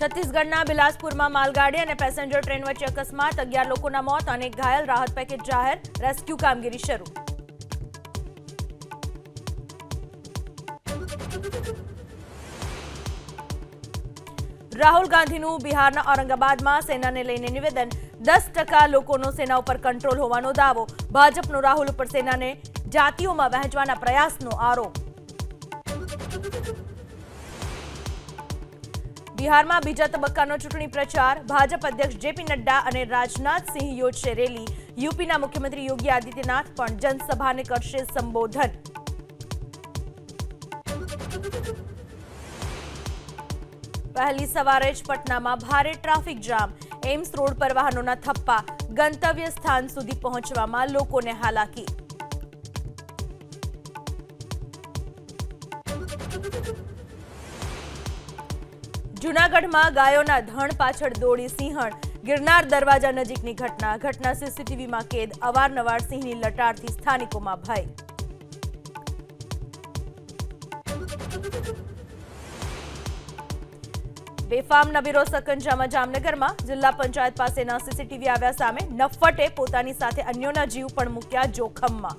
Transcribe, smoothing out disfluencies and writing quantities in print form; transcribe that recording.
छत्तीसगढ़ના બિલાસપુરમાં માલગાડી અને passenger train વચ્ચે અકસ્માત, 11 લોકોના મોત અને એક ઘાયલ, રાહત પેકેજ જાહેર, રેસ્ક્યુ કામગીરી શરૂ। રાહુલ ગાંધીનું બિહારના ઔરંગાબાદમાં સેનાને લઈને નિવેદન, 10% લોકોનો સેના ઉપર કંટ્રોલ હોવાનો દાવો, ભાજપનો રાહુલ ઉપર સેનાને જાતિઓમાં વહેંચવાના પ્રયાસનો આરોપ। બિહારમાં બીજા તબક્કાનો ચૂંટણી પ્રચાર, ભાજપ અધ્યક્ષ જેપી નડ્ડા અને રાજનાથ સિંહ યોજશે રેલી, યુપીના મુખ્યમંત્રી યોગી આદિત્યનાથ પણ જનસભાને કરશે સંબોધન। વહેલી સવારે જ પટનામાં ભારે ટ્રાફિક જામ, એમ્સ રોડ પર વાહનોના થપ્પા, ગંતવ્ય સ્થાન સુધી પહોંચવામાં લોકોને હાલાકી। જૂનાગઢમાં ગાયોના ધણ પાછળ દોડી સિંહણ, ગિરનાર દરવાજા નજીકની ઘટના સીસીટીવીમાં કેદ, અવારનવાર સિંહની લટારથી સ્થાનિકોમાં ભય। બેફામ નબીરો સકંજામાં જામનગરમાં, જિલ્લા પંચાયત પાસેના સીસીટીવી આવ્યા સામે, નફ્ફટે પોતાની સાથે અન્યોના જીવ પણ મૂક્યા જોખમમાં।